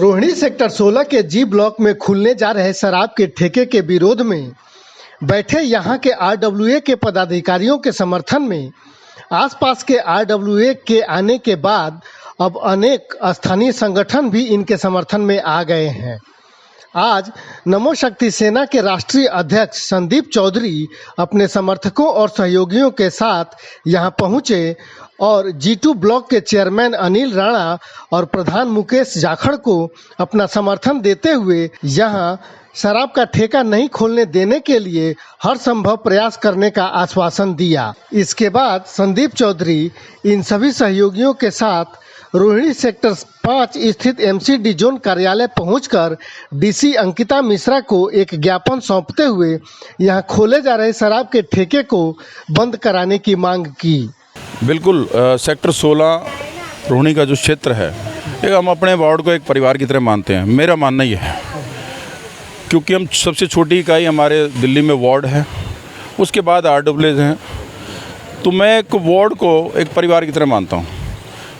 Rohini sector 16 के जी block में खुलने जा रहे शराब के ठेके के विरोध में बैठे यहां के आरडब्ल्यूए के पदाधिकारियों के समर्थन में आसपास के आरडब्ल्यूए के आने के बाद अब अनेक स्थानीय संगठन भी इनके समर्थन में आ गए हैं। आज नमो शक्ति सेना के राष्ट्रीय अध्यक्ष संदीप चौधरी अपने समर्थकों और सहयोगियों के साथ यहां पहुंचे और G2 ब्लॉक के चेयरमैन अनिल राणा और प्रधान मुकेश जाखड़ को अपना समर्थन देते हुए यहां शराब का ठेका नहीं खोलने देने के लिए हर संभव प्रयास करने का आश्वासन दिया। इसके बाद संदीप चौधरी इन सभी सहयोगियों के साथ रोहिणी सेक्टर 5 स्थित MCD जोन कार्यालय पहुंचकर DC अंकिता मिश्रा को एक ज्ञापन सौंपते हुए यहां खोले जा रहे शराब के ठेके को बंद कराने की मांग की। बिल्कुल सेक्टर 16 रोहिणी का जो क्षेत्र है एक हम अपने वार्ड को एक परिवार की तरह मानते हैं। मेरा मानना ये है क्योंकि हम सबसे छोटी इकाई हमारे दिल्ली में वार्ड है, उसके बाद RWA हैं, तो मैं एक वार्ड को एक परिवार की तरह मानता हूँ।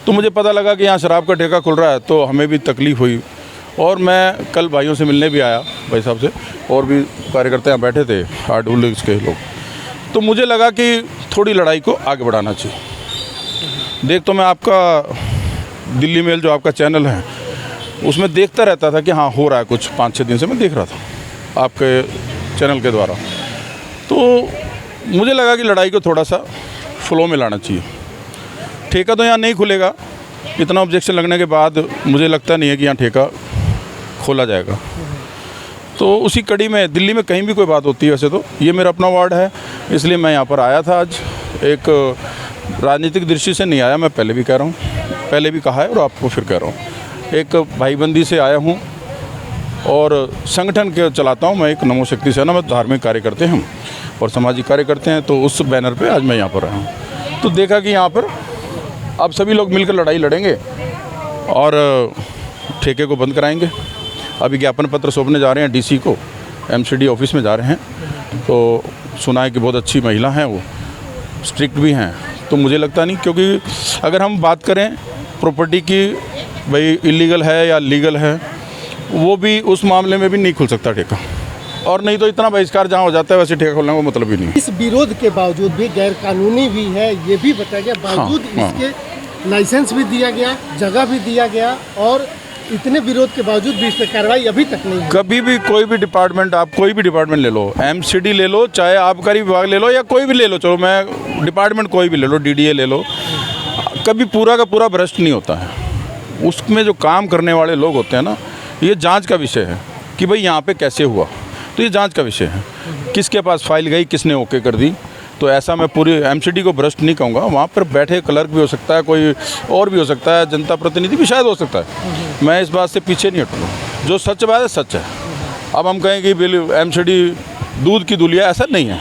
तो मुझे पता लगा कि यहाँ शराब का ठेका खुल रहा है तो हमें भी तकलीफ़ हुई और मैं कल भाइयों से मिलने भी आया, भाई साहब से, और भी कार्यकर्ता यहाँ बैठे थे RWA के लोग। तो मुझे लगा कि थोड़ी लड़ाई को आगे बढ़ाना चाहिए। देख तो मैं आपका दिल्ली मेल जो आपका चैनल है उसमें देखता रहता था कि हाँ हो रहा है कुछ, 5-6 दिन से मैं देख रहा था आपके चैनल के द्वारा। तो मुझे लगा कि लड़ाई को थोड़ा सा फ्लो में लाना चाहिए। ठेका तो यहाँ नहीं खुलेगा, इतना ऑब्जेक्शन लगने के बाद मुझे लगता नहीं है कि यहाँ ठेका खोला जाएगा। तो उसी कड़ी में दिल्ली में कहीं भी कोई बात होती है, वैसे तो ये मेरा अपना वार्ड है इसलिए मैं यहाँ पर आया था आज। एक राजनीतिक दृष्टि से नहीं आया, मैं पहले भी कह रहा हूँ, पहले भी कहा है और आपको फिर कह रहा हूँ। एक भाईबंदी से आया हूँ और संगठन के चलाता हूँ मैं, एक नमो शक्ति सेना में धार्मिक कार्य करते हैं हम और सामाजिक कार्य करते हैं। तो उस बैनर पे आज मैं यहाँ पर आया हूँ। तो देखा कि यहाँ पर अब सभी लोग मिलकर लड़ाई लड़ेंगे और ठेके को बंद कराएंगे। अभी ज्ञापन पत्र सौंपने जा रहे हैं DC को, MCD ऑफिस में जा रहे हैं। तो सुना है कि बहुत अच्छी महिला हैं, वो स्ट्रिक्ट भी हैं। तो मुझे लगता नहीं, क्योंकि अगर हम बात करें प्रॉपर्टी की, भाई इलीगल है या लीगल है, वो भी उस मामले में भी नहीं खुल सकता ठेका। और नहीं तो इतना बहिष्कार जहाँ हो जाता है वैसे ठेका खोलने का मतलब ही नहीं। इस विरोध के बावजूद भी गैर कानूनी भी है ये भी बताया गया, बावजूद इसके लाइसेंस भी दिया गया, जगह भी दिया गया और इतने विरोध के बावजूद भी इस पर कार्रवाई अभी तक नहीं हुई। कभी भी कोई भी डिपार्टमेंट, आप कोई भी डिपार्टमेंट ले लो, MCD ले लो, चाहे आबकारी विभाग ले लो या कोई भी ले लो, चलो मैं डिपार्टमेंट कोई भी ले लो, DDA ले लो, कभी पूरा का पूरा भ्रष्ट नहीं होता है। उसमें जो काम करने वाले लोग होते हैं ना, ये जांच का विषय है कि भाई यहाँ पे कैसे हुआ, तो ये जांच का विषय है। किसके पास फाइल गई, किसने ओके कर दी। तो ऐसा मैं पूरी MCD को भ्रष्ट नहीं कहूँगा। वहाँ पर बैठे क्लर्क भी हो सकता है, कोई और भी हो सकता है, जनता प्रतिनिधि भी शायद हो सकता है। मैं इस बात से पीछे नहीं हटूँगा। जो सच बात है सच है। अब हम कहें कि MCD दूध की दुलिया, ऐसा नहीं है,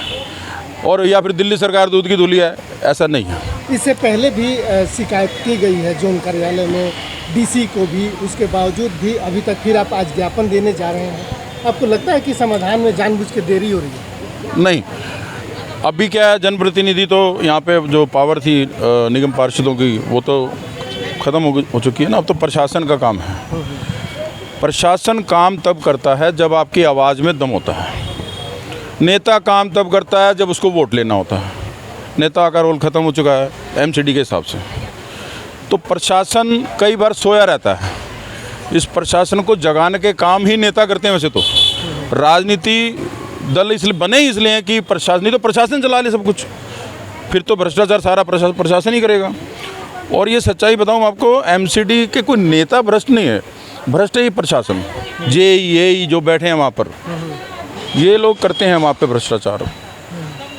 और या फिर दिल्ली सरकार दूध की दुलिया है, ऐसा नहीं है। इससे पहले भी शिकायत की गई है जोन कार्यालय में, DC को भी, उसके बावजूद भी अभी तक फिर आप आज ज्ञापन देने जा रहे हैं। आपको लगता है कि समाधान में जानबूझ के देरी हो रही है? नहीं, अभी क्या है, जनप्रतिनिधि तो यहाँ पे जो पावर थी निगम पार्षदों की वो तो ख़त्म हो चुकी है ना। अब तो प्रशासन का काम है। प्रशासन काम तब करता है जब आपकी आवाज़ में दम होता है। नेता काम तब करता है जब उसको वोट लेना होता है। नेता का रोल ख़त्म हो चुका है MCD के हिसाब से। तो प्रशासन कई बार सोया रहता है। इस प्रशासन को जगाने के काम ही नेता करते हैं। वैसे तो राजनीति दल इसलिए बने ही इसलिए हैं कि प्रशासन, नहीं तो प्रशासन चला ले सब कुछ, फिर तो भ्रष्टाचार सारा प्रशासन ही करेगा। और ये सच्चाई बताऊं आपको, MCD के कोई नेता भ्रष्ट नहीं है, भ्रष्ट है ये प्रशासन। JE जो बैठे हैं वहाँ पर, ये लोग करते हैं वहाँ पे भ्रष्टाचार।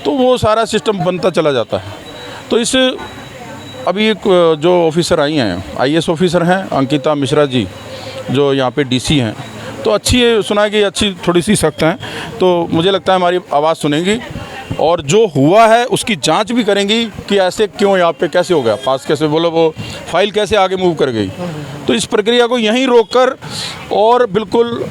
तो वो सारा सिस्टम बनता चला जाता है। तो इस अभी एक जो ऑफिसर आई हैं, IAS ऑफिसर हैं अंकिता मिश्रा जी, जो यहाँ पे DC हैं, तो अच्छी है, सुना है कि अच्छी थोड़ी सी सख्त हैं। तो मुझे लगता है हमारी आवाज़ सुनेंगी और जो हुआ है उसकी जांच भी करेंगी कि ऐसे क्यों, यहाँ पे कैसे हो गया, पास कैसे, बोलो वो फाइल कैसे आगे मूव कर गई। तो इस प्रक्रिया को यहीं रोककर और बिल्कुल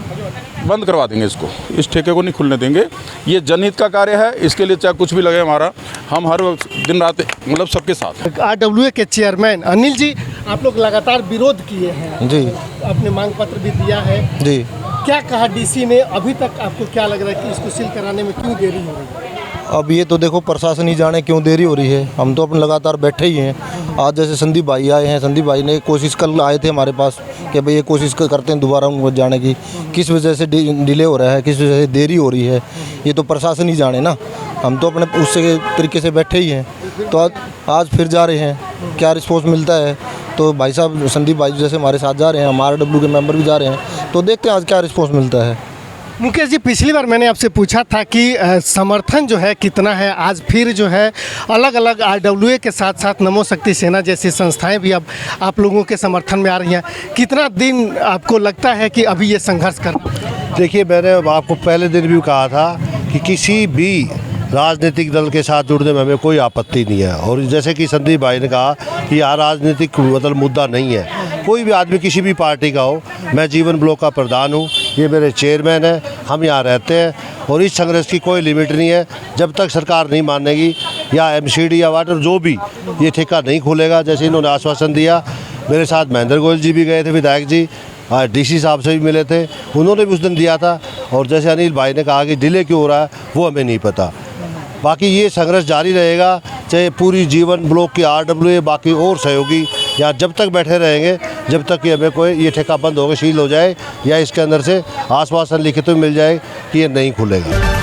बंद करवा देंगे इसको, इस ठेके को नहीं खुलने देंगे। ये जनहित का कार्य है, इसके लिए चाहे कुछ भी लगे हमारा, हम हर वक्त दिन रात मतलब सबके साथ। RWA के चेयरमैन अनिल जी, आप लोग लगातार विरोध किए हैं जी अपने मांग पत्र भी दिया है, जी। क्या कहा डीसी ने? अभी तक आपको क्या लग रहा है कि इसको सील कराने में क्यों देरी हो रही है? अब ये तो देखो प्रशासन ही जाने क्यों देरी हो रही है, हम तो अपने लगातार बैठे ही हैं। आज जैसे संदीप भाई आए हैं, संदीप भाई ने कोशिश कल आए थे हमारे पास कि भाई ये कोशिश करते हैं दोबारा उनको जाने की, किस वजह से डिले हो रहा है, किस वजह से देरी हो रही है, ये तो प्रशासन ही जाने ना। हम तो अपने उससे तरीके से बैठे ही हैं, तो आज फिर जा रहे हैं, क्या रिस्पॉन्स मिलता है। तो भाई साहब संदीप भाई जैसे हमारे साथ जा रहे हैं, हमारे RW के मेंबर भी जा रहे हैं, तो देखते हैं आज क्या रिस्पॉन्स मिलता है। मुकेश जी, पिछली बार मैंने आपसे पूछा था कि समर्थन जो है कितना है, आज फिर जो है अलग अलग RWA के साथ साथ नमो शक्ति सेना जैसी संस्थाएं भी अब आप लोगों के समर्थन में आ रही हैं। कितना दिन आपको लगता है कि अभी ये संघर्ष करना? देखिए, मैंने आपको पहले दिन भी कहा था कि किसी भी राजनीतिक दल के साथ जुड़ने में हमें कोई आपत्ति नहीं है, और जैसे कि संदीप भाई ने कहा कि यहाँ राजनीतिक मतलब मुद्दा नहीं है, कोई भी आदमी किसी भी पार्टी का हो। मैं जीवन ब्लॉक का प्रधान हूँ, ये मेरे चेयरमैन हैं, हम यहाँ रहते हैं और इस संघर्ष की कोई लिमिट नहीं है। जब तक सरकार नहीं मानेगी या MCD या वाटर जो भी ये ठेका नहीं खुलेगा, जैसे इन्होंने आश्वासन दिया। मेरे साथ महेंद्र गोयल जी भी गए थे, विधायक जी DC साहब से भी मिले थे, उन्होंने भी उस दिन दिया था। और जैसे अनिल भाई ने कहा कि डिले क्यों हो रहा है वो हमें नहीं पता। बाकी ये संघर्ष जारी रहेगा, चाहे पूरी जीवन ब्लॉक की RWA बाकी और सहयोगी यहाँ जब तक बैठे रहेंगे, जब तक कि हमें कोई ये ठेका बंद होकर सील हो जाए या इसके अंदर से आश्वासन लिखित में मिल जाए कि ये नहीं खुलेगा।